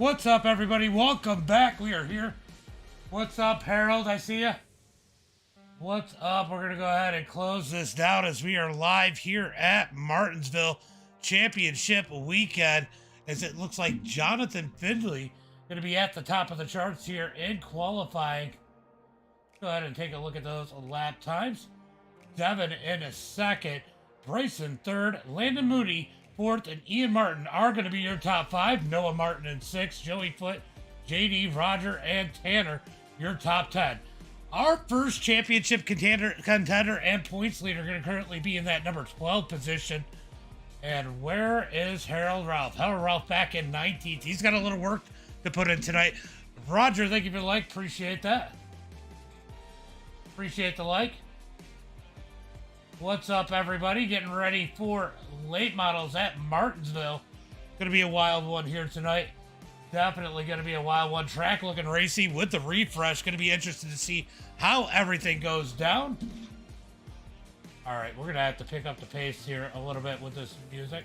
What's up, everybody? Welcome back. We are here. What's up, Harold? I see ya. What's up? We're going to go ahead and close this down as we are live here at Martinsville Championship weekend, as it looks like Jonathan Findlay going to be at the top of the charts here in qualifying. Go ahead and take a look at those lap times. Devin in a second, Bryson third, Landon Moody fourth, and Ian Martin are going to be your top five. Noah Martin in sixth, Joey Foote, JD, Roger, and Tanner, your top 10. Our first championship contender and points leader going to currently be in that number 12 position. And where is Harold Ralph? Harold Ralph back in 19th. He's got a little work to put in tonight. Roger, thank you for the like. Appreciate that. Appreciate the like. What's up, everybody? Getting ready for late models at Martinsville. Going to be a wild one here tonight. Definitely going to be a wild one. Track looking racy with the refresh. Going to be interested to see how everything goes down. All right, we're going to have to pick up the pace here a little bit with this music.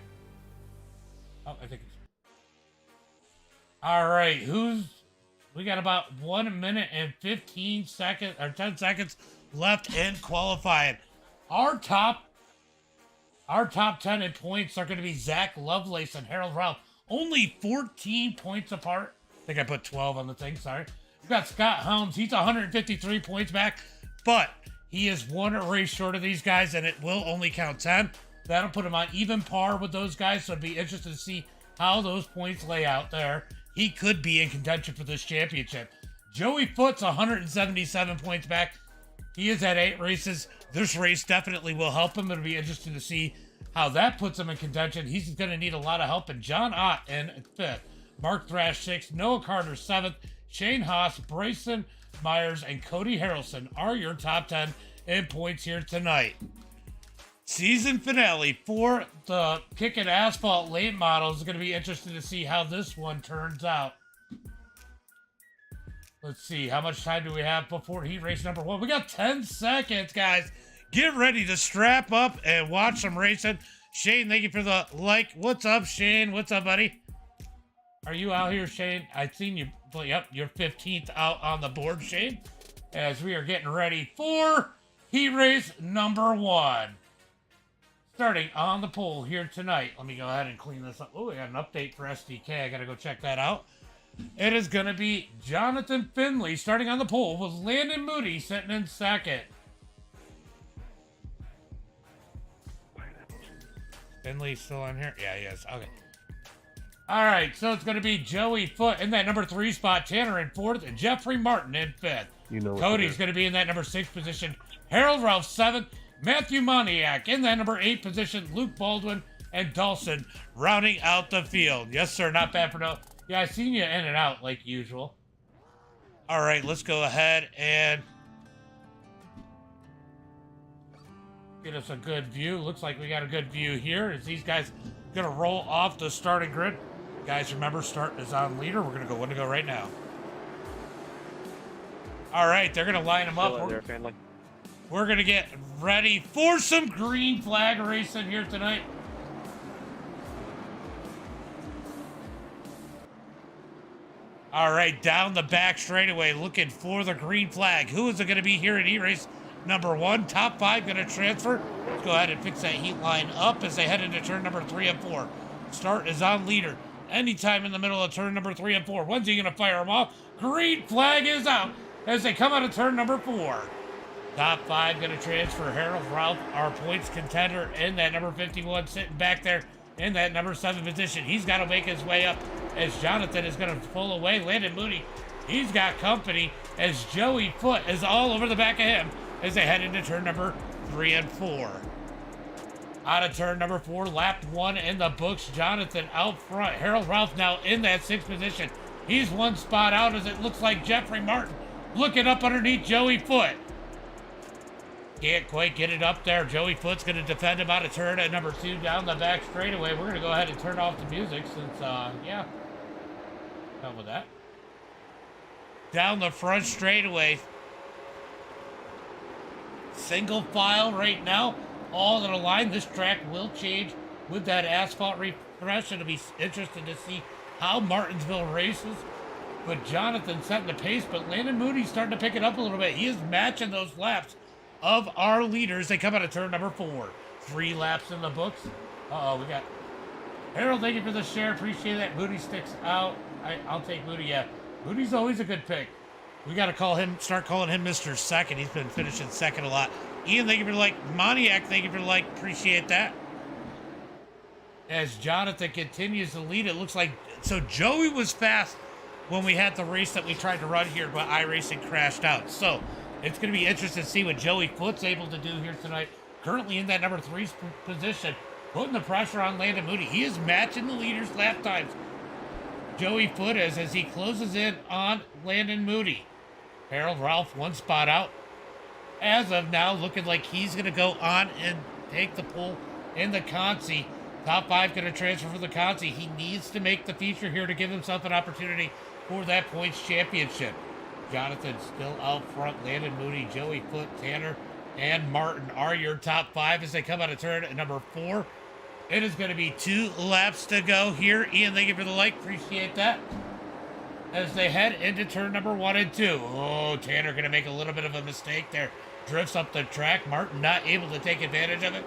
Oh, I think it's... All right, we got about 1 minute and 15 seconds, or 10 seconds left in qualifying. Our top 10 in points are going to be Zack Lovelace and Harold Ralph. Only 14 points apart. I think I put 12 on the thing, sorry. We've got Scott Helms. He's 153 points back, but he is one race short of these guys, and it will only count 10. That'll put him on even par with those guys, so it'd be interesting to see how those points lay out there. He could be in contention for this championship. Joey Foote's 177 points back. He is at 8 races. This race definitely will help him. It'll be interesting to see how that puts him in contention. He's going to need a lot of help. And John Ott in 5th. Mark Thrash 6th. Noah Carter 7th. Shane Haas, Bryson Myers, and Cody Harrelson are your top 10 in points here tonight. Season finale for the Kickin Asphalt late models is going to be interesting to see how this one turns out. Let's see, how much time do we have before heat race number 1? We got 10 seconds, guys. Get ready to strap up and watch some racing. Shane, thank you for the like. What's up, Shane? What's up, buddy? Are you out here, Shane? I've seen you. Yep, you're 15th out on the board, Shane. As we are getting ready for heat race number 1. Starting on the pole here tonight. Let me go ahead and clean this up. Oh, we got an update for SDK. I got to go check that out. It is going to be Jonathan Findlay starting on the pole with Landon Moody sitting in second. Findlay still on here? Yeah, he is. Okay. All right, so it's going to be Joey Foote in that number 3 spot, Tanner in 4th, and Jeffrey Martin in 5th. You know, Cody's going to be in that number 6 position. Harold Ralph 7th. Matthew Moniak in that number 8 position. Luke Baldwin and Dawson rounding out the field. Yes, sir. Not bad for no. Yeah, I've seen you in and out like usual. All right, let's go ahead and get us a good view. Looks like we got a good view here as these guys going to roll off the starting grid. Guys, remember, start is on leader. We're going to go right now. All right, they're going to line them up. We're going to get ready for some green flag racing here tonight. All right, down the back straightaway, looking for the green flag. Who is it going to be here in E-Race number 1? Top 5 going to transfer. Let's go ahead and fix that heat line up as they head into turn number 3 and 4. Start is on leader. Anytime in the middle of turn number 3 and 4. When's he going to fire them off? Green flag is out as they come out of turn number 4. Top 5 going to transfer. Harold Ralph, our points contender, in that number 51, sitting back there in that number 7 position. He's got to make his way up as Jonathan is going to pull away. Landon Moody, he's got company as Joey Foote is all over the back of him as they head into turn number 3 and 4. Out of turn number 4, lap 1 in the books. Jonathan out front. Harold Ralph now in that 6th position. He's one spot out as it looks like Jeffrey Martin looking up underneath Joey Foote. Can't quite get it up there. Joey Foote's going to defend him out of turn at number 2 down the back straightaway. We're going to go ahead and turn off the music since, yeah. Done with that. Down the front straightaway. Single file right now. All in a line. This track will change with that asphalt refresh. It'll be interesting to see how Martinsville races. But Jonathan setting the pace, but Landon Moody's starting to pick it up a little bit. He is matching those laps of our leaders. They come out of turn number 4. 3 laps in the books. Uh-oh, we got Harold, thank you for the share. Appreciate that. Moody sticks out. I'll take Moody, yeah. Moody's always a good pick. We got to start calling him Mr. Second. He's been finishing second a lot. Ian, thank you for the like. Moniac, thank you for the like. Appreciate that. As Jonathan continues to lead, it looks like... So Joey was fast when we had the race that we tried to run here, but iRacing crashed out. So it's going to be interesting to see what Joey Foot's able to do here tonight. Currently in that number 3 position, putting the pressure on Landon Moody. He is matching the leaders' lap times. Joey Foot is as he closes in on Landon Moody. Harold Ralph 1 spot out. As of now, looking like he's going to go on and take the pole in the Consi. Top 5 going to transfer for the Consi. He needs to make the feature here to give himself an opportunity for that points championship. Jonathan still out front. Landon Moody, Joey Foot, Tanner, and Martin are your top 5 as they come out of turn at number 4. It is going to be 2 laps to go here. Ian, thank you for the like. Appreciate that. As they head into turn number 1 and 2. Oh, Tanner going to make a little bit of a mistake there. Drifts up the track. Martin not able to take advantage of it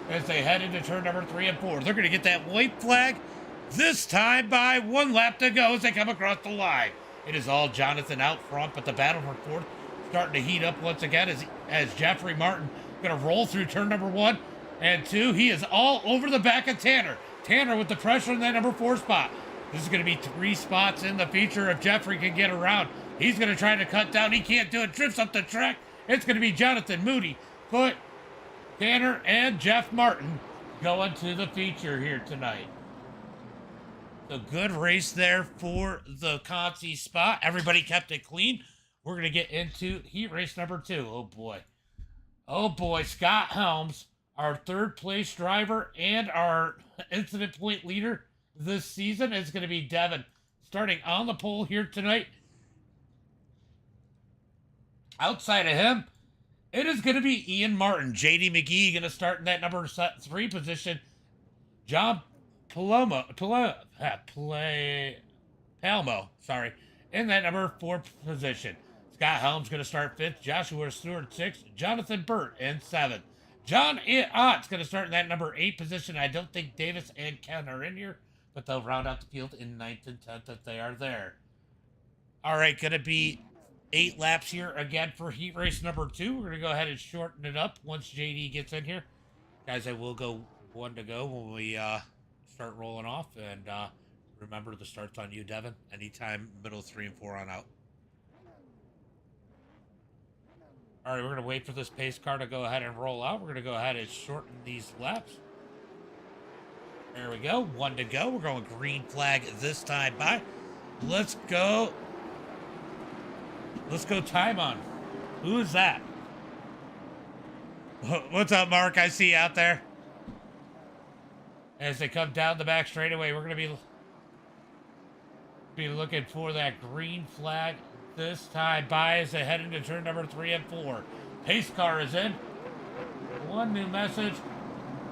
as they head into turn number 3 and 4. They're going to get that white flag this time by 1 lap to go as they come across the line. It is all Jonathan out front, but the battle for 4th starting to heat up once again as Jeffrey Martin going to roll through turn number 1 and 2. He is all over the back of Tanner. Tanner with the pressure in that number 4 spot. This is going to be 3 spots in the feature if Jeffrey can get around. He's going to try to cut down. He can't do it. Drifts up the track. It's going to be Jonathan, Moody, Foot, Tanner, and Jeff Martin going to the feature here tonight. A good race there for the Consi spot. Everybody kept it clean. We're going to get into heat race number 2. Oh, boy. Oh, boy. Scott Helms, our 3rd place driver and our incident point leader this season, is going to be Devin. Starting on the pole here tonight. Outside of him, it is going to be Ian Martin. JD McGee going to start in that number 3 position. John Palmo, sorry, in that number 4 position. Scott Helms going to start 5th. Joshua Stewart 6th. Jonathan Burt in 7th. John Ott's going to start in that number 8 position. I don't think Davis and Ken are in here, but they'll round out the field in 9th and 10th if they are there. All right, going to be 8 laps here again for heat race number 2. We're going to go ahead and shorten it up once JD gets in here. Guys, I will go 1 to go when we start rolling off. And remember, the start's on you, Devin. Anytime middle 3 and 4 on out. All right, we're going to wait for this pace car to go ahead and roll out. We're going to go ahead and shorten these laps. There we go. 1 to go. We're going green flag this time by. Let's go. Let's go time on. Who is that? What's up, Mark? I see you out there. As they come down the back straightaway, we're going to be looking for that green flag this time by as they head into turn number 3 and 4. Pace car is in. 1 new message.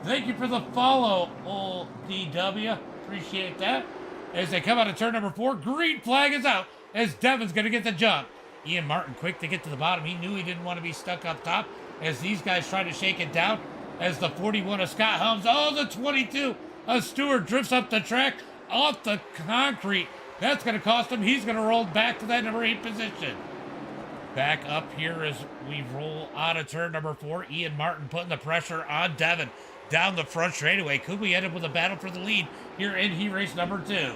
Thank you for the follow, old DW. Appreciate that. As they come out of turn number 4, green flag is out as Devin's going to get the jump. Ian Martin quick to get to the bottom. He knew he didn't want to be stuck up top as these guys try to shake it down. As the 41 of Scott Helms, oh, the 22 of Stewart drifts up the track off the concrete. That's going to cost him. He's going to roll back to that number 8 position. Back up here as we roll out of turn number 4. Ian Martin putting the pressure on Devin down the front straightaway. Could we end up with a battle for the lead here in heat race number 2?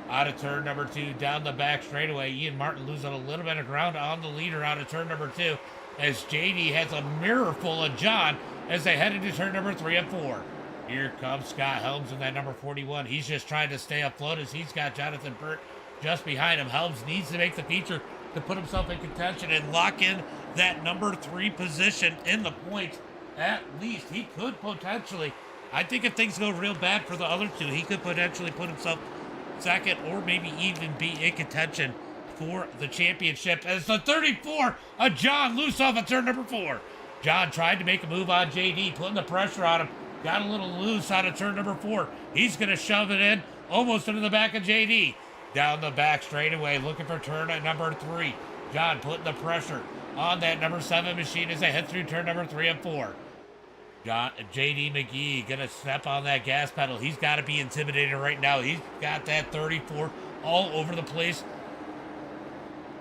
Out of turn number 2, down the back straightaway. Ian Martin losing a little bit of ground on the leader out of turn number 2 as JD has a mirror full of John as they head into turn number 3 and 4. Here comes Scott Helms in that number 41. He's just trying to stay afloat as he's got Jonathan Burt just behind him. Helms needs to make the feature to put himself in contention and lock in that number 3 position in the points. At least he could potentially, I think if things go real bad for the other 2, he could potentially put himself second or maybe even be in contention for the championship as the 34 of John loose off of turn number 4. John tried to make a move on JD, putting the pressure on him. Got a little loose out of turn number 4. He's going to shove it in almost into the back of JD. Down the back straightaway, looking for turn at number 3. John putting the pressure on that number 7 machine as they head through turn number 3 and 4. JD McGee gonna step on that gas pedal. He's got to be intimidated right now. He's got that 34 all over the place.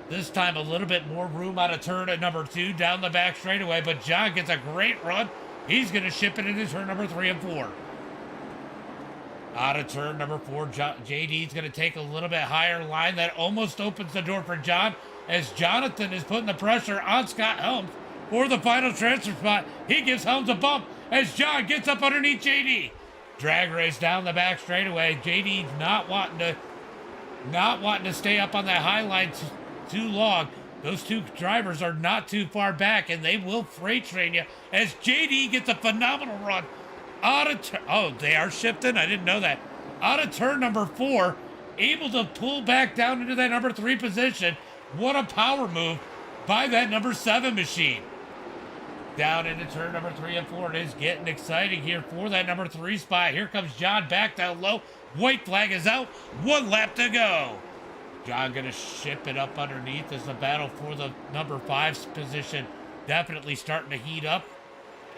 This time a little bit more room out of turn at number 2 down the back straightaway, but John gets a great run. He's gonna ship it into turn number 3 and 4. Out of turn number 4, JD's going to take a little bit higher line. That almost opens the door for John as Jonathan is putting the pressure on Scott Helms for the final transfer spot. He gives Helms a bump as John gets up underneath JD. Drag race down the back straightaway. JD's not wanting to stay up on that high line too long. Those two drivers are not too far back, and they will freight train you as JD gets a phenomenal run. Oh, they are shifting? I didn't know that. Out of turn number 4, able to pull back down into that number 3 position. What a power move by that number 7 machine. Down into turn number 3 and 4. It is getting exciting here for that number 3 spot. Here comes John back down low. White flag is out. 1 lap to go. John going to ship it up underneath as the battle for the number 5's position definitely starting to heat up.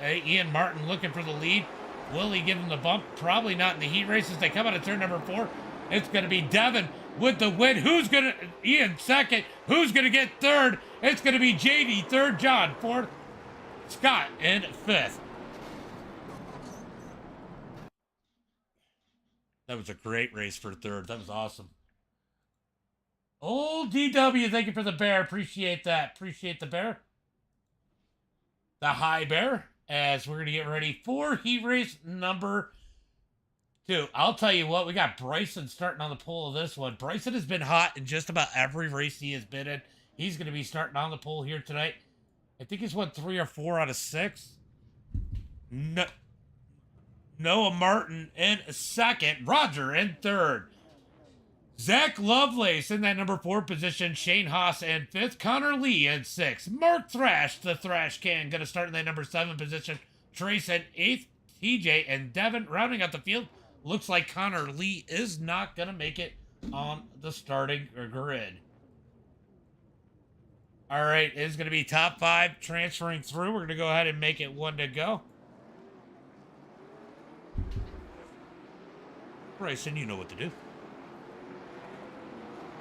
Ian Martin looking for the lead. Will he give him the bump? Probably not in the heat race as they come out of turn number 4. It's going to be Devin with the win. Ian second. Who's going to get third? It's going to be JD third, John fourth, Scott in 5th. That was a great race for third. That was awesome. Old DW, thank you for the bear. Appreciate that. Appreciate the bear. The high bear. As we're going to get ready for heat race number 2. I'll tell you what, we got Bryson starting on the pole of this one. Bryson has been hot in just about every race he has been in. He's going to be starting on the pole here tonight. I think he's won 3 or 4 out of 6. Noah Martin in 2nd. Roger in 3rd. Zack Lovelace in that number 4 position. Shane Haas in 5th. Connor Lee in 6th. Mark Thrash, the Thrash Can, going to start in that number 7 position. Trace in 8th. TJ and Devin rounding out the field. Looks like Connor Lee is not going to make it on the starting grid. All right, it's going to be top 5 transferring through. We're going to go ahead and make it 1 to go. Bryson, you know what to do.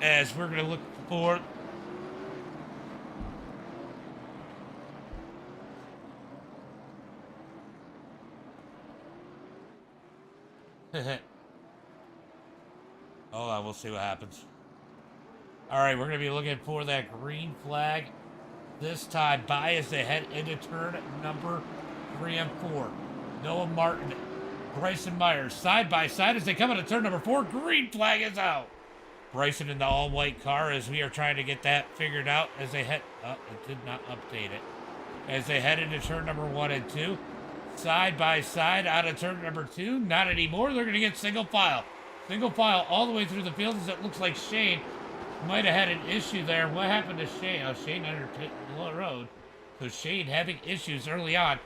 As we're going to look for hold on, we'll see what happens. All right, we're going to be looking for that green flag this time by as they head into turn number 3 and 4. Noah Martin, Bryson Myers side by side as they come into turn number 4. Green flag is out. Bryson in the all-white car as we are trying to get that figured out as they head... it did not update it. As they head into turn number 1 and 2. Side by side out of turn number 2. Not anymore. They're going to get single file. Single file all the way through the field as it looks like Shane might have had an issue there. What happened to Shane? Oh, Shane entered pit road. So Shane having issues early on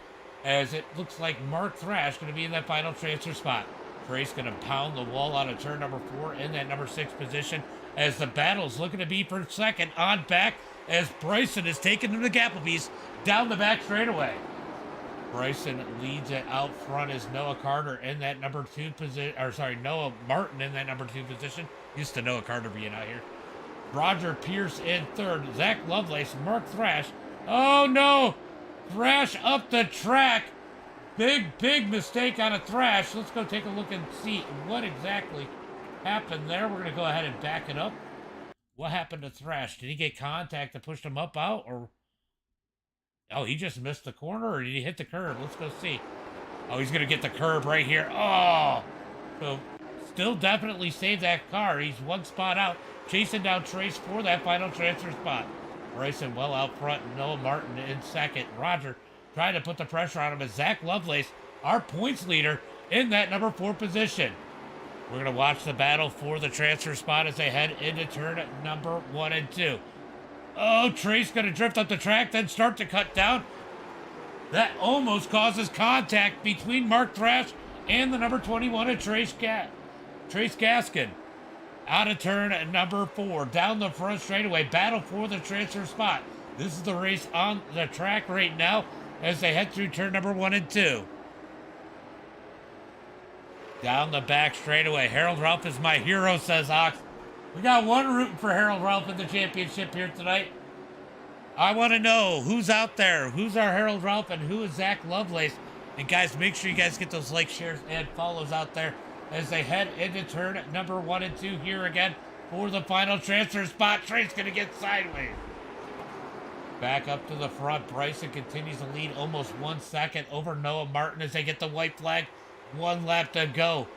as it looks like Mark Thrash going to be in that final transfer spot. Trace going to pound the wall out of turn number 4 in that number 6 position as the battle's looking to be for second on back as Bryson is taking him to Gapplebee's down the back straightaway. Bryson leads it out front as Noah Carter in that number 2 position, or sorry, Noah Martin in that number 2 position. Used to Noah Carter being out here. Roger Pierce in 3rd. Zack Lovelace, Mark Thrash. Oh no! Thrash up the track. Big mistake on a Thrash. Let's go take a look and see what exactly happened there. We're going to go ahead and back it up. What happened to Thrash? Did he get contact that pushed him up out? Or oh, he just missed the corner, or did he hit the curb? Let's go see. Oh, he's going to get the curb right here. Oh! So, still definitely saved that car. He's 1 spot out, chasing down Trace for that final transfer spot. Bryson well out front. Noah Martin in 2nd. Roger trying to put the pressure on him as Zack Lovelace, our points leader, in that number 4 position. We're going to watch the battle for the transfer spot as they head into turn number 1 and 2. Oh, Trace going to drift up the track, then start to cut down. That almost causes contact between Mark Thrash and the number 21 at Trace Trace Gaskin out of turn at number 4. Down the front straightaway. Battle for the transfer spot. This is the race on the track right now as they head through turn number 1 and 2. Down the back straightaway. Harold Ralph is my hero, says Ox. We got one rooting for Harold Ralph in the championship here tonight. I want to know who's out there. Who's our Harold Ralph and who is Zack Lovelace? And guys, make sure you guys get those likes, shares, and follows out there as they head into turn number 1 and 2 here again for the final transfer spot. Trey's going to get sideways. Back up to the front. Bryson continues to lead almost 1 second over Noah Martin as they get the white flag. 1 lap to go.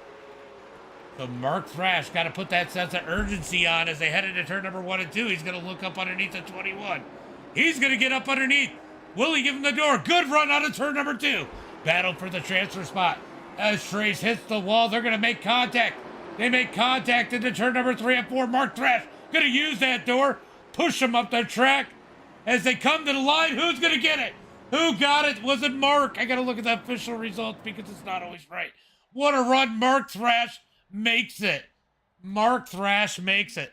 So Mark Thrash got to put that sense of urgency on as they head into turn number 1 and 2. He's going to look up underneath the 21. He's going to get up underneath. Will he give him the door? Good run out of turn number 2. Battle for the transfer spot. As Trace hits the wall, they're going to make contact. They make contact into turn number 3 and 4. Mark Thrash going to use that door. Push him up the track. As they come to the line, who's going to get it? Who got it? Was it Mark? I got to look at the official results because it's not always right. What a run. Mark Thrash makes it. Mark Thrash makes it.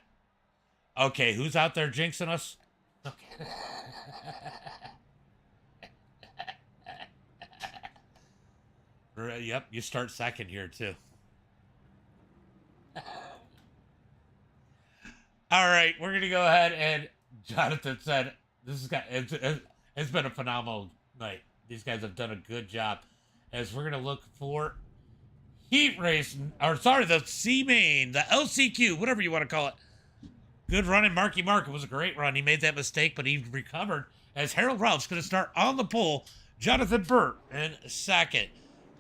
Okay, who's out there jinxing us? Okay. Yep, you start second here too. All right, we're going to go ahead and Jonathan said, it's been a phenomenal night. These guys have done a good job as we're going to look for heat race, or sorry, the C-Main, the LCQ, whatever you want to call it. Good running, Marky Mark. It was a great run. He made that mistake, but he recovered as Harold Ralph's going to start on the pole. Jonathan Burt in second.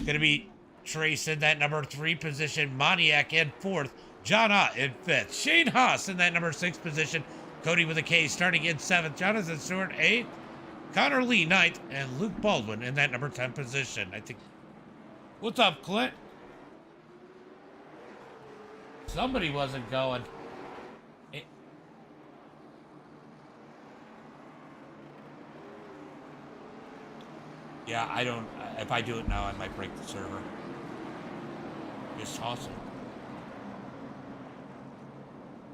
Going to be Trace in that number 3 position. Moniak in 4th. John Ott in 5th. Shane Haas in that number 6 position. Cody with a K starting in 7th. Jonathan Stewart 8th. Connor Lee 9th. And Luke Baldwin in that number 10 position. I think. What's up, Clint? Somebody wasn't going. Yeah, I don't. If I do it now, I might break the server. Just toss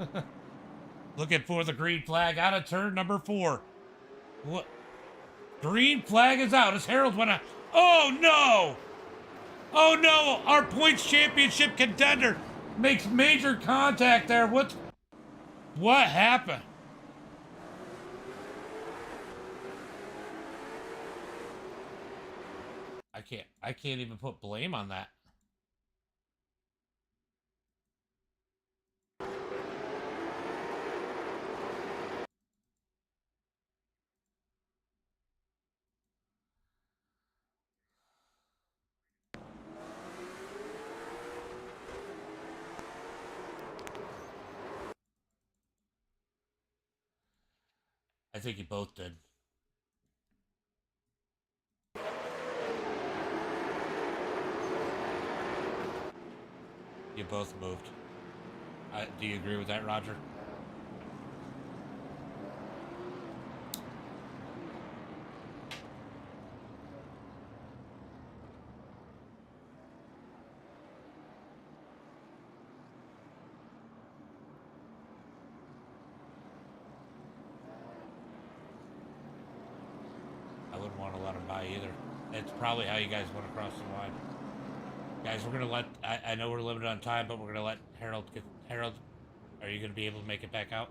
it. Looking for the green flag out of turn number 4. What? Green flag is out as Harold went out. Oh no! Oh no! Our points championship contender makes major contact there. What happened? I can't even put blame on that. I think you both did. You both moved. Do you agree with that, Roger? I wouldn't want to let him by either. It's probably how you guys went across the line. Guys, we're going to let, I know we're limited on time, but we're going to let Harold get, Harold, are you going to be able to make it back out?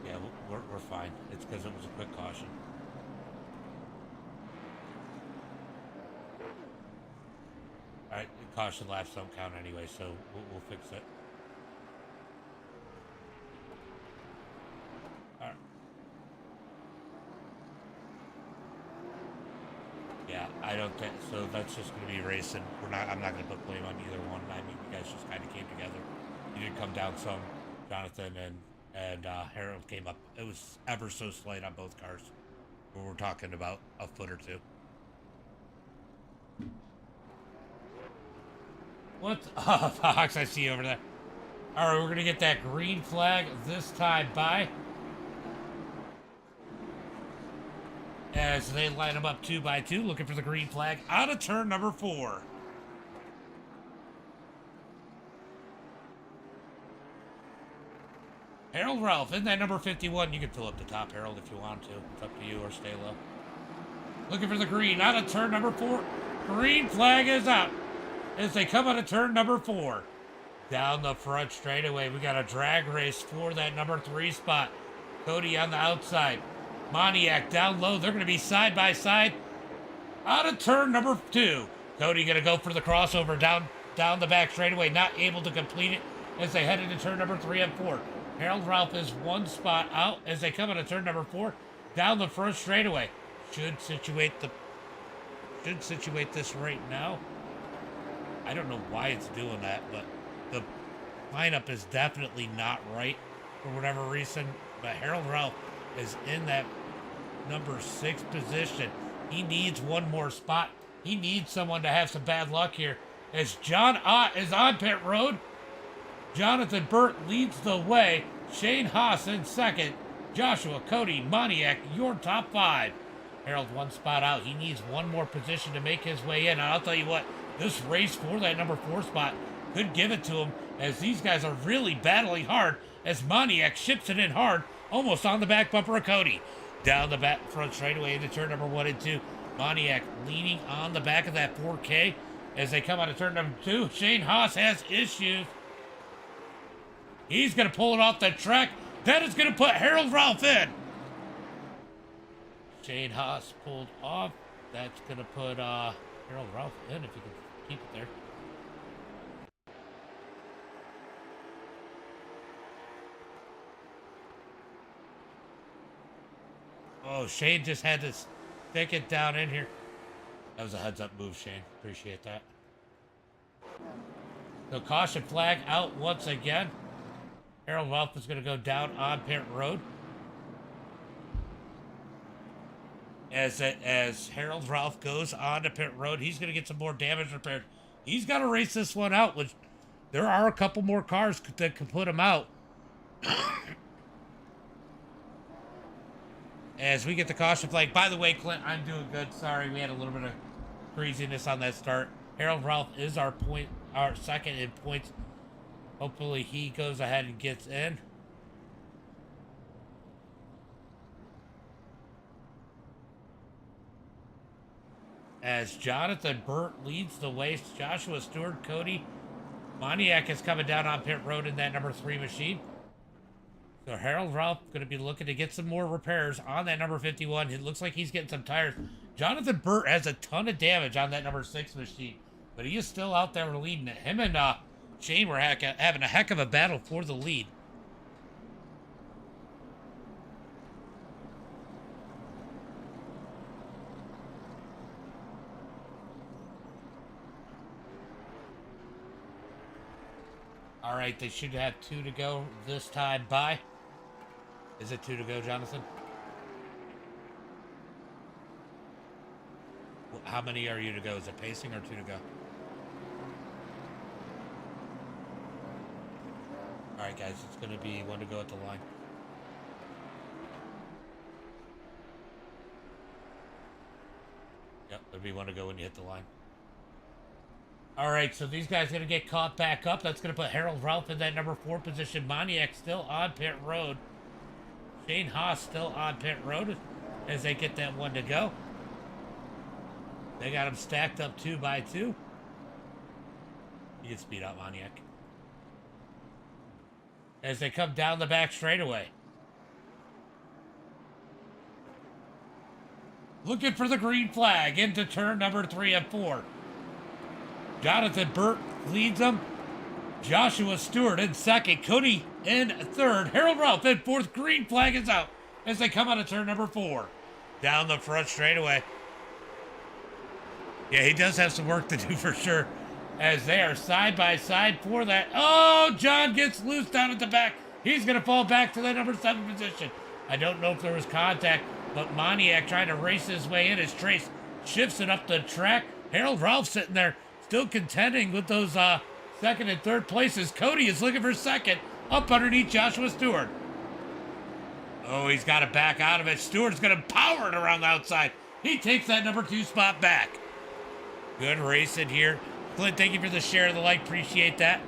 Yeah, we're fine. It's because it was a quick caution. Alright, caution laps don't count anyway, so we'll fix it. Alright. Yeah, I don't think so. That's just going to be racing. I'm not going to put blame on either one. I mean, you guys just kind of came together. You did come down some. Jonathan and Harold came up. It was ever so slight on both cars. We're talking about a foot or two. What's up, Fox? I see you over there. All right, we're going to get that green flag this time by. As they line them up 2 by 2, looking for the green flag out of turn number 4. Harold Ralph in that number 51. You can fill up the top, Harold, if you want to. It's up to you, or stay low. Looking for the green out of turn number 4. Green flag is out as they come out of turn number 4. Down the front straightaway, we got a drag race for that number 3 spot. Cody on the outside. Moniak down low. They're going to be side by side. Out of turn number 2. Cody going to go for the crossover down the back straightaway. Not able to complete it as they head into turn number 3 and 4. Harold Ralph is 1 spot out as they come into turn number 4. Down the front straightaway. Should situate this right now. I don't know why it's doing that, but the lineup is definitely not right for whatever reason. But Harold Ralph is in that number 6 position. He needs one more spot. He needs someone to have some bad luck here. As John Ott is on pit road. Jonathan Burt leads the way. Shane Haas in second. Joshua, Cody, Moniak, your top 5. Harold 1 spot out. He needs one more position to make his way in. And I'll tell you what, this race for that number 4 spot could give it to him, as these guys are really battling hard as Moniak ships it in hard, almost on the back bumper of Cody. Down the back front straightaway into turn number 1 and 2. Moniak leaning on the back of that 4K as they come out of turn number 2. Shane Haas has issues. He's going to pull it off the track. That is going to put Harold Ralph in. Shane Haas pulled off. That's going to put Harold Ralph in, if you can keep it there. Oh, Shane just had to stick it down in here. That was a heads-up move, Shane. Appreciate that. So caution flag out once again. Harold Ralph is going to go down on pit road. As Harold Ralph goes on to pit road, he's going to get some more damage repaired. He's got to race this one out, which there are a couple more cars that can put him out. As we get the caution flag. By the way, Clint, I'm doing good. Sorry, we had a little bit of craziness on that start. Harold Ralph is our second in points. Hopefully he goes ahead and gets in. As Jonathan Burt leads the way, Joshua Stewart, Cody Moniak is coming down on pit road in that number 3 machine. So Harold Ralph going to be looking to get some more repairs on that number 51. It looks like he's getting some tires. Jonathan Burt has a ton of damage on that number 6 machine, but he is still out there leading it. Him and Shane were having a heck of a battle for the lead. All right, they should have 2 to go this time by. Is it 2 to go, Jonathan? How many are you to go? Is it pacing or 2 to go? All right, guys, it's going to be 1 to go at the line. Yep, there'll be 1 to go when you hit the line. All right, so these guys are going to get caught back up. That's going to put Harold Ralph in that number 4 position. Moniak still on pit road. Shane Haas still on pit road as they get that 1 to go. They got them stacked up 2 by 2. You can speed out Moniak. As they come down the back straightaway. Looking for the green flag into turn number 3 and 4. Jonathan Burt leads them. Joshua Stewart in second. Cody in third. Harold Ralph in fourth. Green flag is out as they come out of turn number 4. Down the front straightaway. Yeah, he does have some work to do for sure. As they are side by side for that. Oh, John gets loose down at the back. He's going to fall back to the number 7 position. I don't know if there was contact, but Moniak trying to race his way in as Trace shifts it up the track. Harold Ralph sitting there still contending with those Second and third places. Cody is looking for second. Up underneath Joshua Stewart. Oh, he's got to back out of it. Stewart's going to power it around the outside. He takes that number 2 spot back. Good racing here. Clint, thank you for the share of the like. Appreciate that.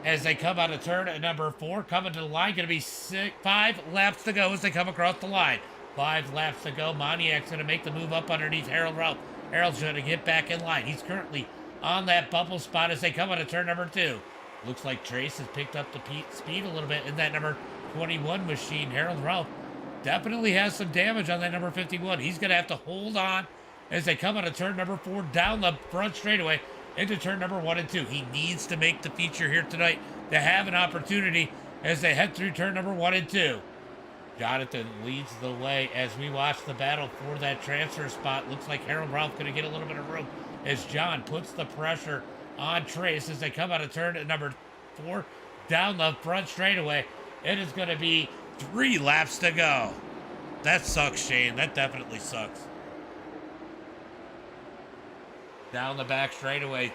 As they come out of turn at number 4, coming to the line, going to be 5 laps to go as they come across the line. 5 laps to go. Moniac's going to make the move up underneath Harold Ralph. Harold's going to get back in line. He's currently on that bubble spot as they come out of turn number 2. Looks like Trace has picked up the speed a little bit in that number 21 machine. Harold Ralph definitely has some damage on that number 51. He's going to have to hold on as they come out of turn number 4 down the front straightaway into turn number 1 and 2. He needs to make the feature here tonight to have an opportunity as they head through turn number 1 and 2. Jonathan leads the way as we watch the battle for that transfer spot. Looks like Harold Ralph going to get a little bit of room as John puts the pressure on Trace as they come out of turn at number 4 down the front straightaway. It is going to be 3 laps to go. That sucks, Shane. That definitely sucks. Down the back straightaway,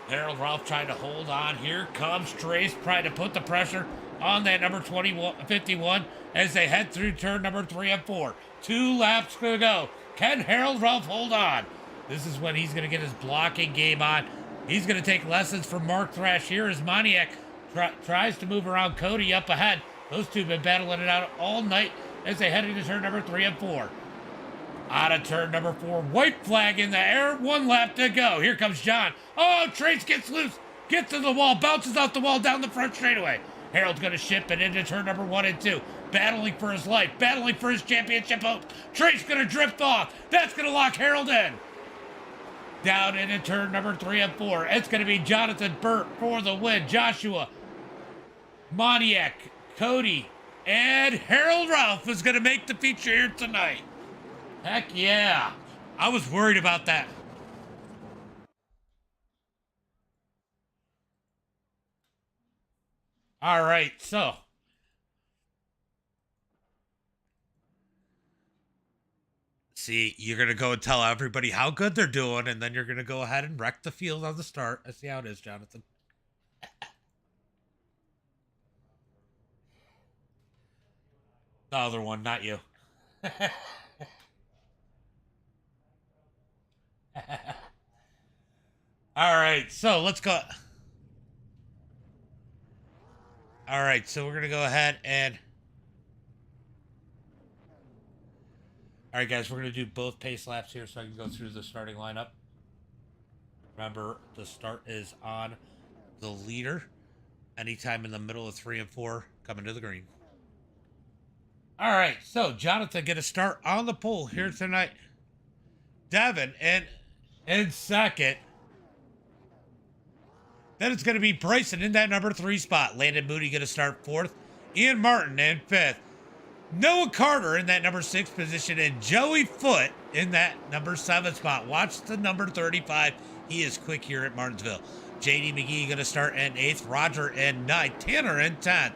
Harold Ralph trying to hold on. Here comes Trace trying to put the pressure on that number 51 as they head through turn number 3 and 4. 2 laps to go. Can Harold Ralph hold on? This is when he's going to get his blocking game on. He's going to take lessons from Mark Thrash here as Moniac tries to move around Cody up ahead. Those two have been battling it out all night as they head into turn number 3 and 4. Out of turn number 4, white flag in the air, 1 lap to go. Here comes John. Oh, Trace gets loose, gets to the wall, bounces off the wall down the front straightaway. Harold's going to ship it into turn number 1 and 2. Battling for his life, battling for his championship hope. Trace going to drift off. That's going to lock Harold in. Down into turn number 3 and 4. It's going to be Jonathan Burt for the win. Joshua, Moniac, Cody, and Harold Ralph is going to make the feature here tonight. Heck yeah. I was worried about that. All right, so. See, you're going to go and tell everybody how good they're doing, and then you're going to go ahead and wreck the field on the start. I see how it is, Jonathan. The other one, not you. All right, so let's go. All right, so we're going to go ahead and... All right, guys, we're going to do both pace laps here so I can go through the starting lineup. Remember, the start is on the leader. Anytime in the middle of 3 and 4, coming to the green. All right, so Jonathan get a start on the pole here tonight. Devin in second. Then it's going to be Bryson in that number 3 spot. Landon Moody going to start 4th. Ian Martin in 5th. Noah Carter in that number 6 position. And Joey Foote in that number 7 spot. Watch the number 35. He is quick here at Martinsville. JD McGee going to start in 8th. Roger in 9th. Tanner in 10th.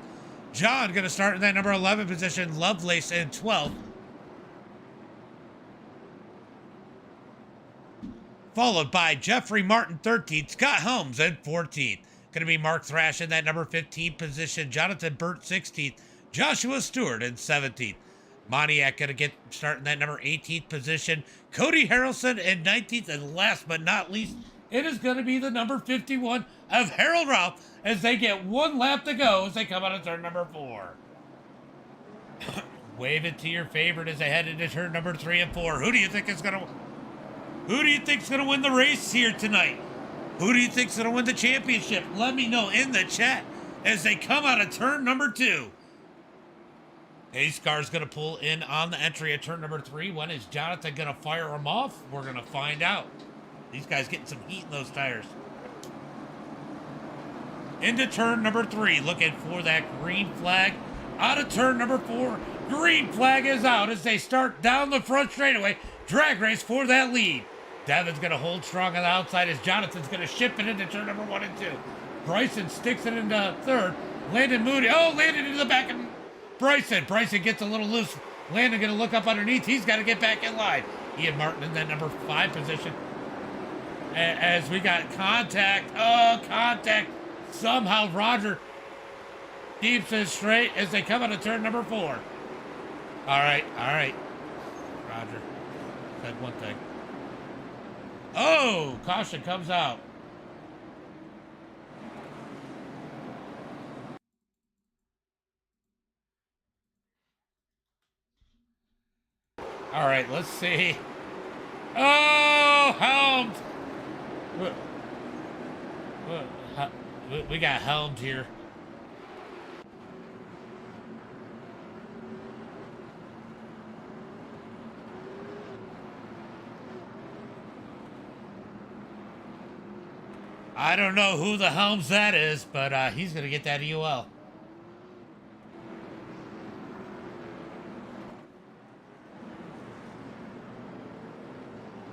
John going to start in that number 11 position. Lovelace in 12th. Followed by Jeffrey Martin, 13th. Scott Holmes in 14th. Going to be Mark Thrash in that number 15 position. Jonathan Burt, 16th. Joshua Stewart in 17th. Moniac going to get starting that number 18th position. Cody Harrelson in 19th. And last but not least, it is going to be the number 51 of Harold Ralph as they get 1 lap to go as they come out of turn number 4. Wave it to your favorite as they head into turn number 3 and 4. Who do you think is going to win the race here tonight? Who do you think is going to win the championship? Let me know in the chat as they come out of turn number 2. Pace car's going to pull in on the entry at turn number 3. When is Jonathan going to fire him off? We're going to find out. These guys getting some heat in those tires. Into turn number 3, looking for that green flag. Out of turn number 4, green flag is out as they start down the front straightaway. Drag race for that lead. Devin's going to hold strong on the outside as Jonathan's going to ship it into turn number 1 and 2. Bryson sticks it into 3rd. Landon Moody. Oh, Landon into the back of Bryson. Bryson gets a little loose. Landon going to look up underneath. He's got to get back in line. Ian Martin in that number 5 position. As we got contact. Oh, contact Somehow Roger keeps it straight as they come out of turn number 4. All right. Roger said one thing. Oh, caution comes out. All right, let's see. Oh, helmed. We got helmed here. I don't know who the helms that is, but he's going to get that EOL.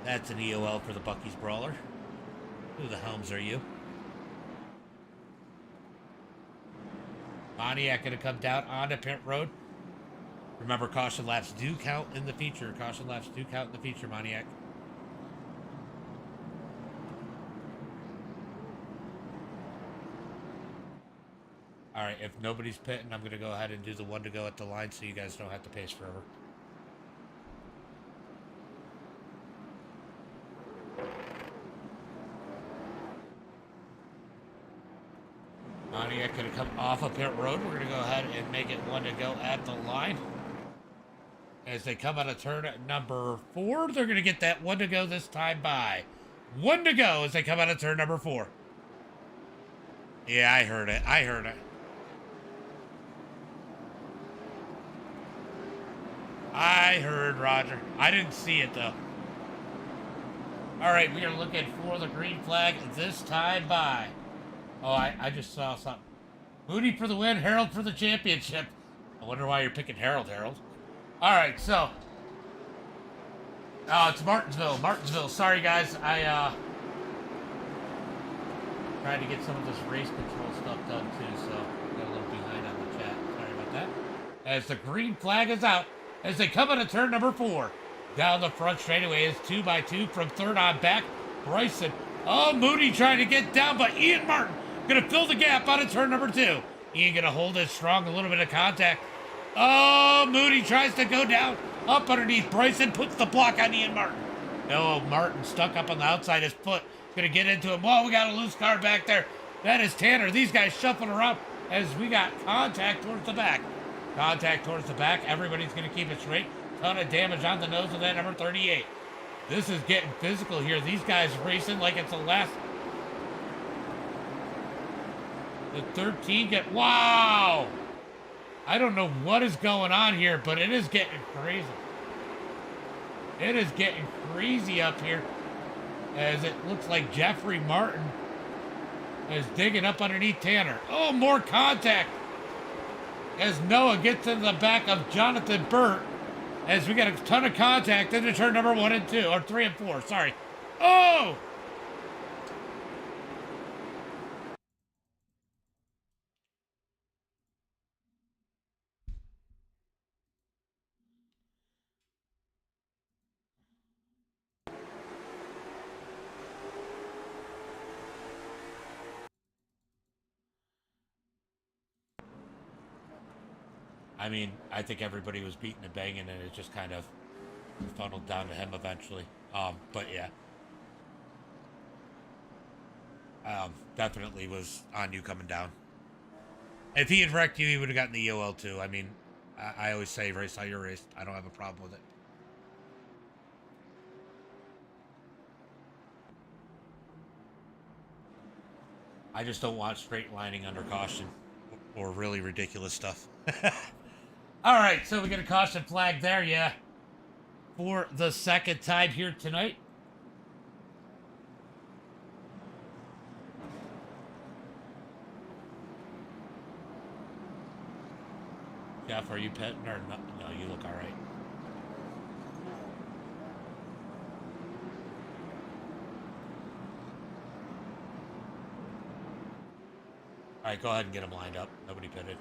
That's an EOL for the Bucky's Brawler. Who the helms are you? Pontiac going to come down onto pit road. Remember, caution laps do count in the feature. Caution laps do count in the feature, Pontiac. All right, if nobody's pitting, I'm going to go ahead and do the one to go at the line so you guys don't have to pace forever. Pontiac going to come off of pit road. We're going to go ahead and make it one to go at the line. As they come out of turn number 4, they're going to get that one to go this time by. One to go as they come out of turn number 4. Yeah, I heard it. I heard it. I heard Roger. I didn't see it, though. All right, we are looking for the green flag this time by. Oh, I just saw something. Moody for the win, Harold for the championship. I wonder why you're picking Harold. All right, so. Oh, it's Martinsville. Sorry, guys. I tried to get some of this race control stuff done, too, so got a little behind on the chat. Sorry about that. As the green flag is out, as they come into turn number 4. Down the front straightaway is 2x2 from third on back. Bryson. Oh, Moody trying to get down, but Ian Martin going to fill the gap out of turn number 2. Ian going to hold it strong, a little bit of contact. Oh, Moody tries to go down, up underneath Bryson, puts the block on Ian Martin. No, Martin stuck up on the outside, his foot. Going to get into him. Whoa, we got a loose car back there. That is Tanner. These guys shuffling around as we got contact towards the back. Contact towards the back. Everybody's going to keep it straight. Ton of damage on the nose of that number 38. This is getting physical here. These guys racing like it's the last. The 13 get. Wow! I don't know what is going on here, but it is getting crazy. It is getting crazy up here. As it looks like Jeffrey Martin is digging up underneath Tanner. Oh, more contact. As Noah gets into the back of Jonathan Burt. As we got a ton of contact into turn number 1 and 2, or 3 and 4, sorry. Oh! I mean, I think everybody was beating and banging, and it just kind of funneled down to him eventually. But yeah. Definitely was on you coming down. If he had wrecked you, he would have gotten the EOL too. I mean, I always say race how you're raced. I don't have a problem with it. I just don't want straight lining under caution or really ridiculous stuff. All right, so we get a caution flag there, yeah, for the second time here tonight. Jeff, are you petting or not? No, you look all right. All right, go ahead and get them lined up. Nobody pitted.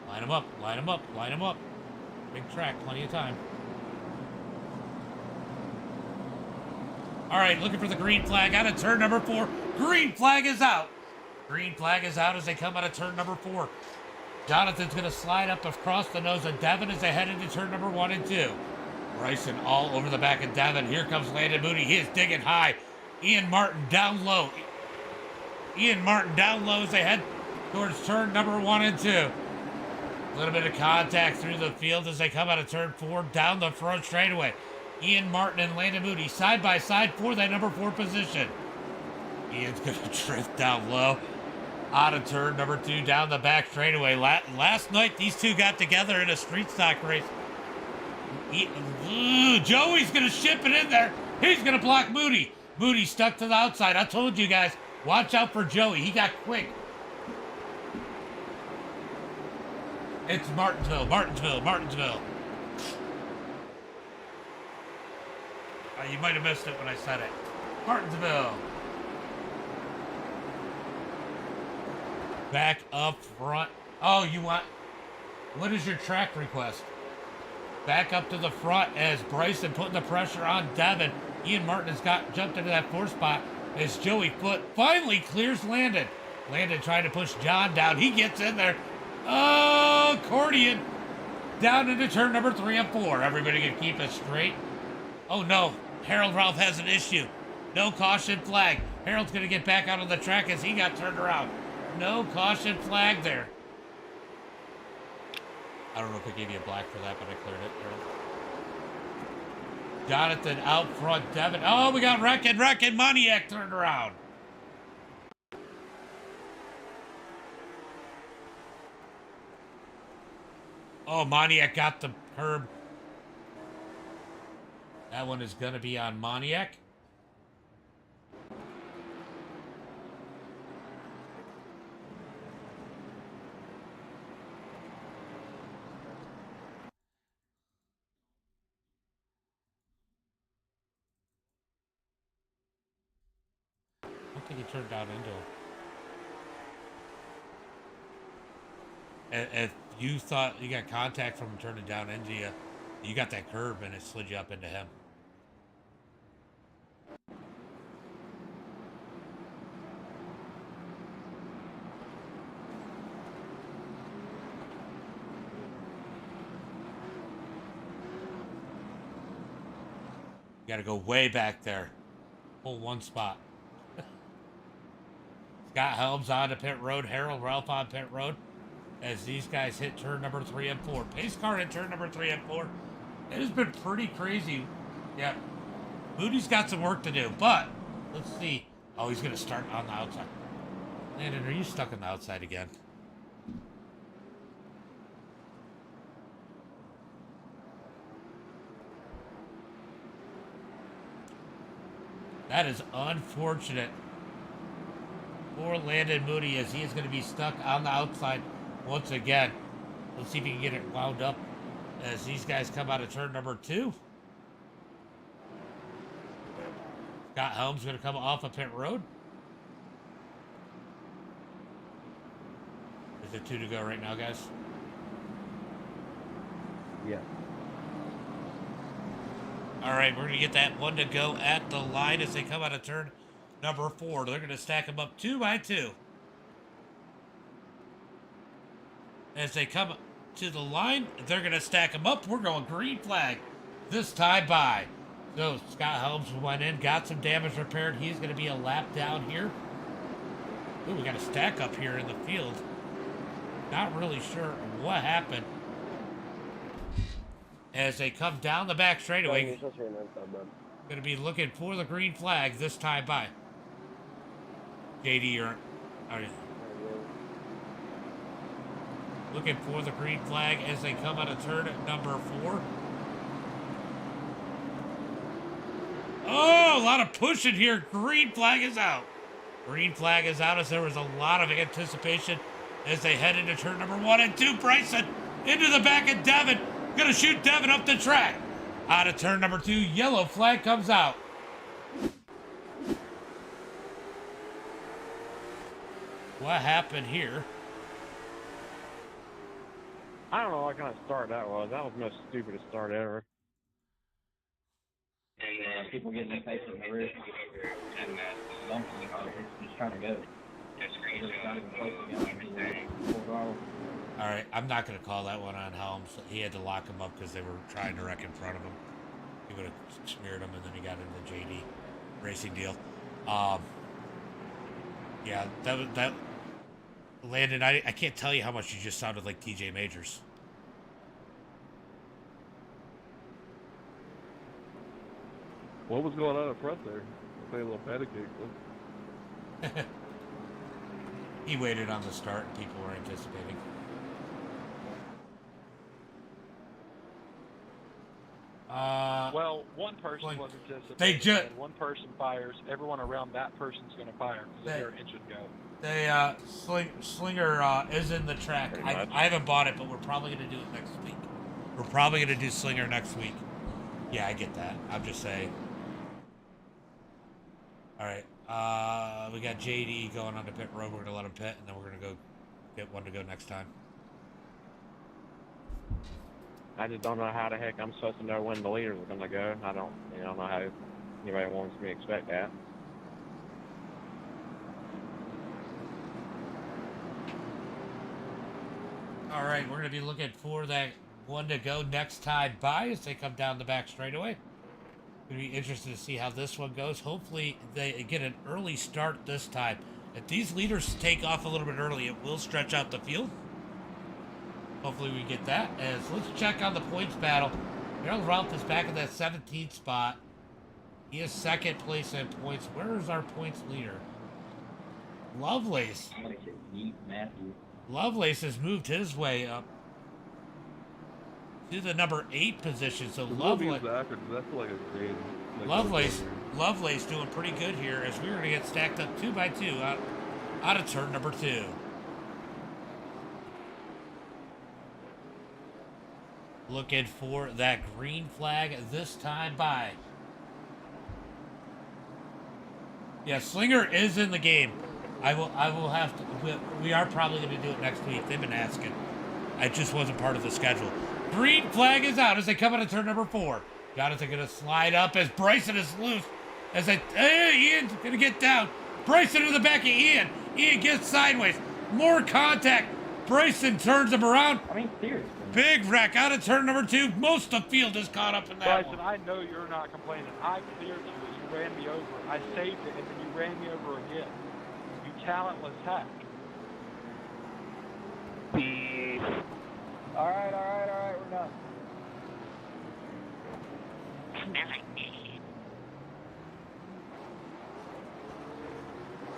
Line them up, line them up, line them up. Big track, plenty of time. All right, looking for the green flag out of turn number 4. Green flag is out. Green flag is out as they come out of turn number 4. Jonathan's going to slide up across the nose of Devin as they head into turn number 1 and 2. Bryson all over the back of Devin. Here comes Landon Moody. He is digging high. Ian Martin down low. Ian Martin down low as they head towards turn number 1 and 2. A little bit of contact through the field as they come out of turn 4 down the front straightaway. Ian Martin and Landon Moody side by side for that number 4 position. Ian's going to drift down low out of turn number 2 down the back straightaway. Last night, these two got together in a street stock race. Joey's going to ship it in there. He's going to block Moody. Moody stuck to the outside. I told you guys, watch out for Joey. He got quick. It's Martinsville, Martinsville, Martinsville. You might have missed it when I said it. Martinsville. Back up front. Oh, you want... What is your track request? Back up to the front as Bryson putting the pressure on Devin. Ian Martin has jumped into that 4th spot as Joey Foot finally clears Landon. Landon trying to push John down. He gets in there. Oh, accordion. Down into turn number 3 and 4. Everybody can keep it straight. Oh, no. Harold Ralph has an issue. No caution flag. Harold's going to get back out on the track as he got turned around. No caution flag there. I don't know if I gave you a black for that, but I cleared it, Harold. Jonathan out front. Devin. Oh, we got Wreckin' Moniak turned around. Oh, Moniak got the curb. That one is going to be on Moniak. I don't think he turned down into him. If you thought you got contact from him turning down into you, you got that curb and it slid you up into him. You got to go way back there. Pull one spot. Scott Helms on to pit road. Harold Ralph on pit road. As these guys hit turn number 3 and 4. Pace car in turn number 3 and 4. It has been pretty crazy. Yeah. Moody's got some work to do, but let's see. Oh, he's going to start on the outside. Landon, are you stuck on the outside again? That is unfortunate for Landon Moody as he is going to be stuck on the outside once again. Let's see if he can get it wound up as these guys come out of turn number 2. Scott Helms going to come off of pit road. Is there 2 to go right now, guys? Yeah. All right, we're going to get that 1 to go at the line as they come out of turn number 4. They're going to stack them up 2 by 2. As they come to the line, they're going to stack them up. We're going green flag this time by. So Scott Helms went in, got some damage repaired. He's going to be a lap down here. Ooh, we got a stack up here in the field. Not really sure what happened. As they come down the back straightaway, going to be looking for the green flag this time by. JD, you're looking for the green flag as they come out of turn number 4. Oh, a lot of pushing here. Green flag is out. Green flag is out as there was a lot of anticipation as they head into turn number 1 and 2. Bryson into the back of Devin. Gonna shoot Devin up the track. Out of turn number 2, yellow flag comes out. What happened here? I don't know what kind of start that was. That was the most stupidest start ever. Yeah, people getting impatient in the rear. Bumping cars, just trying to go. All right, I'm not going to call that one on Helms. He had to lock him up because they were trying to wreck in front of him. He would have smeared him, and then he got into the JD racing deal. Yeah, that Landon, I can't tell you how much you just sounded like TJ Majors. What was going on up front there? I a little panic. He waited on the start, and people were anticipating. Well, one person was anticipating. One person fires, everyone around that person's going to fire because their engine go. Slinger is in the track. I haven't bought it, but we're probably going to do it next week. We're probably going to do Slinger next week. Yeah, I get that. I'm just saying. All right. We got JD going on the pit road. We're going to let him pit, and then we're going to go get one to go next time. I just don't know how the heck I'm supposed to know when the leaders are going to go. I don't know how anybody wants me to expect that. All right, we're going to be looking for that one to go next time by as they come down the back straightaway. Going to be interested to see how this one goes. Hopefully they get an early start this time. If these leaders take off a little bit early, it will stretch out the field. Hopefully we get that. As let's check on the points battle. Harold Ralph is back in that 17th spot. He is second place in points. Where is our points leader? Lovelace. Lovelace has moved his way up to the number 8 position. So Lovelace doing pretty good here as we're going to get stacked up 2 by 2 out of turn number 2. Looking for that green flag this time by. Yeah, Slinger is in the game. I will have to. We are probably going to do it next week. They've been asking. I just wasn't part of the schedule. Green flag is out as they come out of turn number 4. Jonathan going to slide up as Bryson is loose. As Ian's going to get down. Bryson to the back of Ian. Ian gets sideways. More contact. Bryson turns him around. I mean, seriously. Big wreck out of turn number 2. Most of the field is caught up in that Bryson, I know you're not complaining. I cleared you as you ran me over. I saved it, and then you ran me over again. You talentless hack. All right, we're done.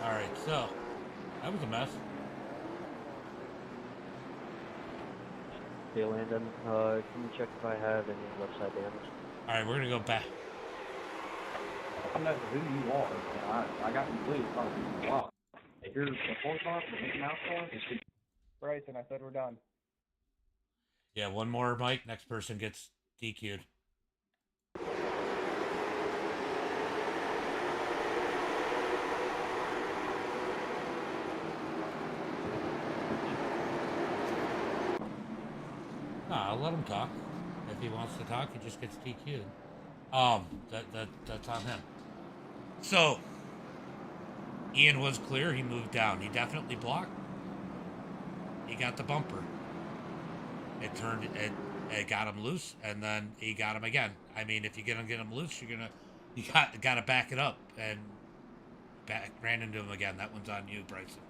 All right, so that was a mess. Hey Landon, can you check if I have any left side damage? All right, we're gonna go back. I don't know who you are. I got you blue from block. If you're the 4 car, the Mickey Mouse car, it should. Bryson, I said we're done. Yeah, one more, Mike. Next person gets DQ'd. I'll let him talk. If he wants to talk, he just gets DQ'd. That's on him. So, Ian was clear. He moved down. He definitely blocked. He got the bumper. It got him loose, and then he got him again. I mean, if you get him loose, you gotta back it up, and ran into him again. That one's on you, Bryson.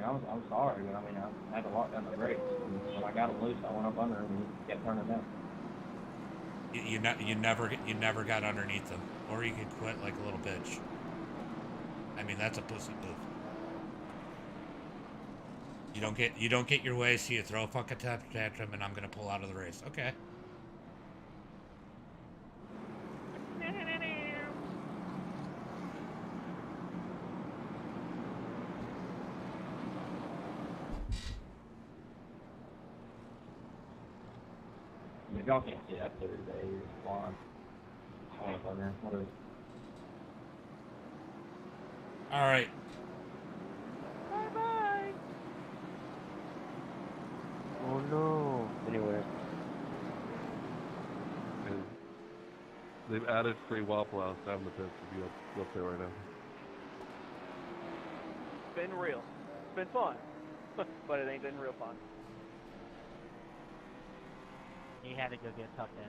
I'm sorry, but I mean, I had to lock down the brakes. When I got him loose, I went up under him and he kept turning down. You never got underneath him, or you could quit like a little bitch. I mean, that's a pussy move. You don't get your way, so you throw a fucking tantrum, and I'm gonna pull out of the race. Okay. If y'all can't see that Thursday, you're fine. What is it? All right. Bye-bye. Oh no. Anyway. They've added free Waffle House down the pits if you go up there right now. It's been real. It's been fun. But it ain't been real fun. He had to go get tucked in.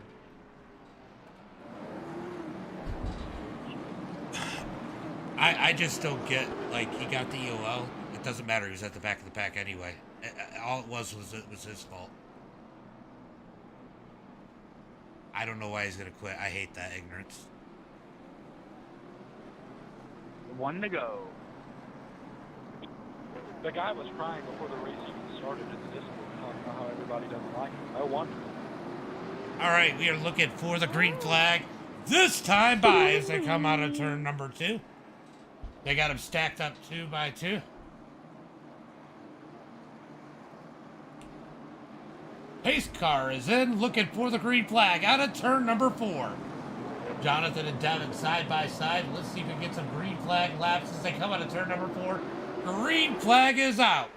I just don't get, like, he got the EOL. It doesn't matter. He was at the back of the pack anyway. All it was his fault. I don't know why he's going to quit. I hate that ignorance. 1 to go. The guy was crying before the race even started in the Discord, talking about how everybody doesn't like him. No wonder. All right, we are looking for the green flag. This time by as they come out of turn number 2. They got him stacked up 2 by 2. Pace car is in, looking for the green flag out of turn number 4. Jonathan and Devin side by side. Let's see if we can get some green flag laps as they come out of turn number 4. Green flag is out.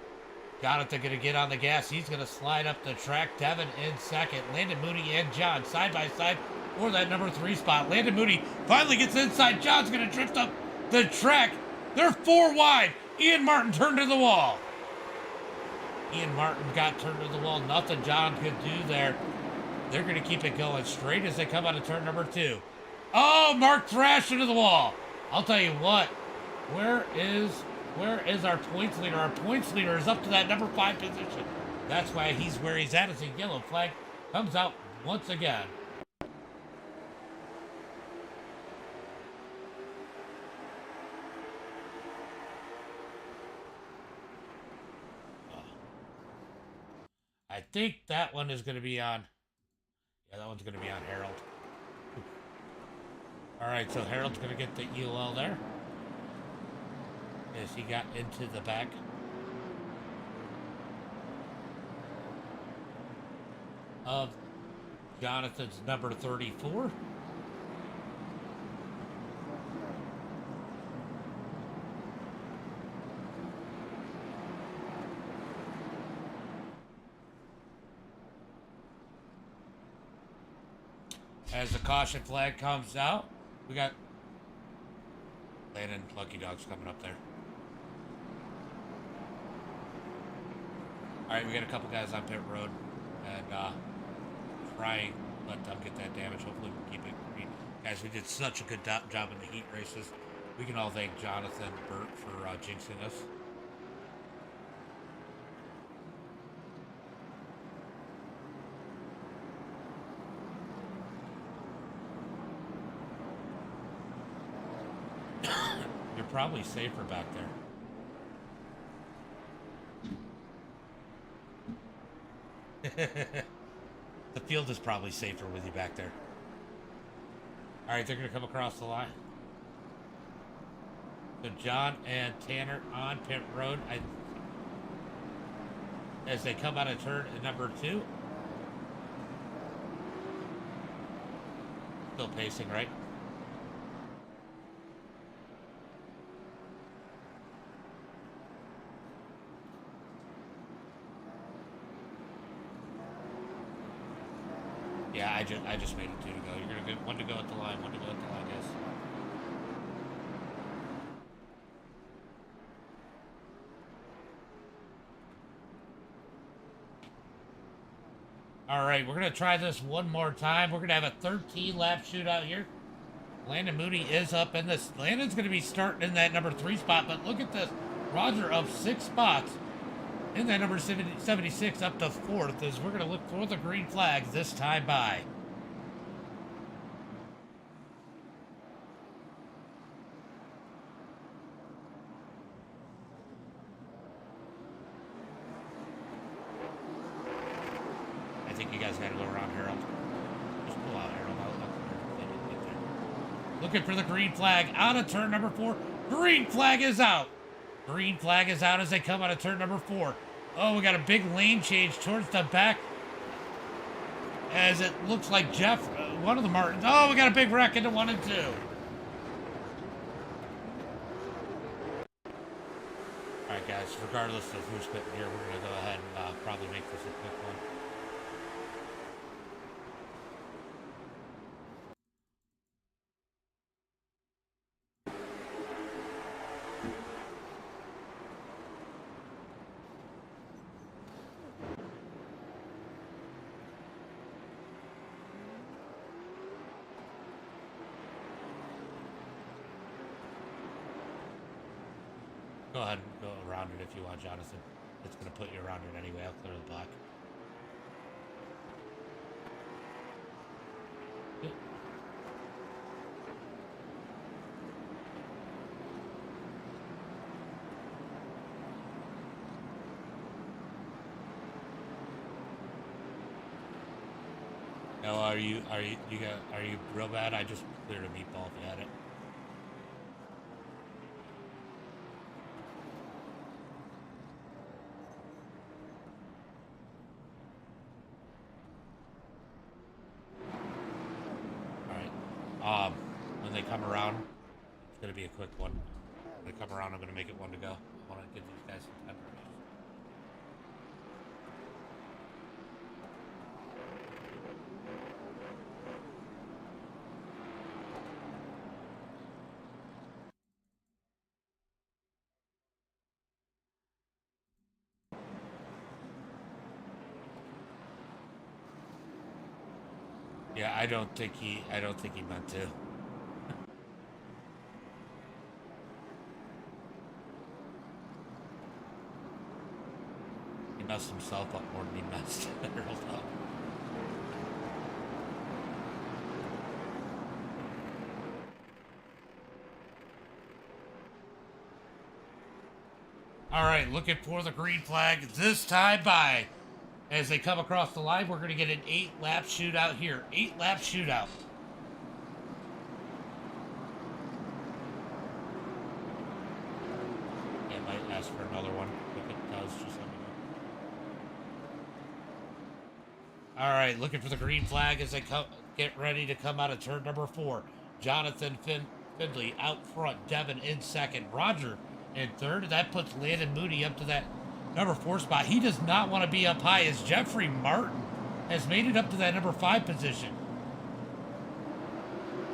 Jonathan gonna get on the gas. He's gonna slide up the track. Devin in second. Landon Mooney and John side by side for that number 3 spot. Landon Mooney finally gets inside. John's gonna drift up the track. They're 4 wide. Ian Martin turned to the wall. Ian Martin got turned to the wall. Nothing John could do there. They're going to keep it going straight as they come out of turn number 2. Oh, Mark Thrash into the wall. I'll tell you what. Where is our points leader? Our points leader is up to that number 5 position. That's why he's where he's at as a yellow flag comes out once again. I think that one is going to be on. Yeah, that one's going to be on Harold. All right, so Harold's going to get the EOL there. As he got into the back. Of Jonathan's number 34. As the caution flag comes out, we got Landon Lucky Dogs coming up there. Alright, we got a couple guys on pit road and trying to let them get that damage. Hopefully we can keep it green. Guys, we did such a good job in the heat races. We can all thank Jonathan Burt for jinxing us. You're probably safer back there. The field is probably safer with you back there. Alright, they're going to come across the line. So John and Tanner on pit road. As they come out of turn at number 2. Still pacing, right? Yeah, I just made it 2 to go. You're gonna get 1 to go at the line, 1 to go at the line, yes. All right, we're gonna try this one more time. We're gonna have a 13 lap shootout here. Landon Mooney is up in this. Landon's gonna be starting in that number 3 spot, but look at this. Roger of 6 spots. In that number 76 up to 4th as we're going to look for the green flag this time by. I think you guys got to go around Harold. Just pull out Harold. I'll get there. Looking for the green flag out of turn number 4. Green flag is out. Green flag is out as they come out of turn number 4. Oh, we got a big lane change towards the back. As it looks like Jeff, one of the Martins. Oh, we got a big wreck into 1 and 2. Alright, guys, regardless of who's pitting here, we're going to go ahead and probably make this a quick one. Go ahead and go around it if you want, Jonathan. It's going to put you around it anyway. I'll clear the block. Yep. No, are you real bad? I just cleared a meatball if you had it. When they come around, it's going to be a quick one. When they come around, I'm going to make it one to go. I want to give these guys some time to race. Yeah, I don't think he meant to. He messed himself up more than he messed Harold up. All right, looking for the green flag this time by. As they come across the line, we're going to get an 8-lap shootout here. 8-lap shootout. It might ask for another one. If it does, just let me know. All right, looking for the green flag as they get ready to come out of turn number 4. Jonathan Findley out front. Devin in second. Roger in third. That puts Landon Moody up to that number 4 spot. He does not want to be up high as Jeffrey Martin has made it up to that number 5 position.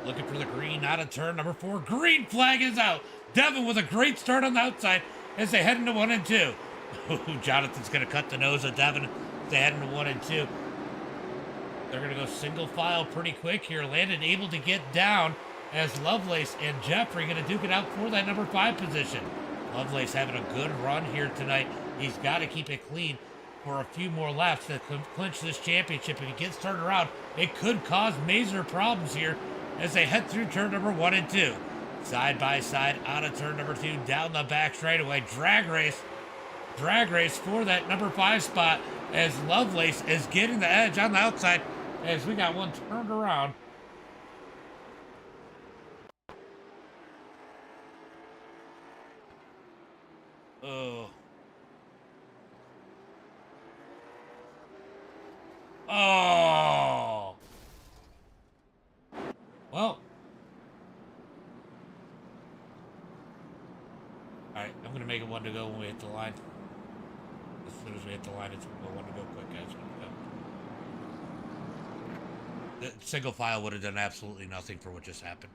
Looking for the green out of turn number 4. Green flag is out. Devin with a great start on the outside as they head into 1 and 2. Jonathan's going to cut the nose of Devin as they head into 1 and 2. They're going to go single file pretty quick here. Landon able to get down as Lovelace and Jeffrey going to duke it out for that number 5 position. Lovelace having a good run here tonight. He's got to keep it clean for a few more laps to clinch this championship. If he gets turned around, it could cause major problems here as they head through turn number 1 and 2. Side by side out of turn number 2, down the back straightaway. Drag race for that number 5 spot as Lovelace is getting the edge on the outside as we got one turned around. Oh. Oh. Well. Alright, I'm going to make it 1 to go when we hit the line. As soon as we hit the line, it's going to go 1 to go quick, guys. The single file would have done absolutely nothing for what just happened.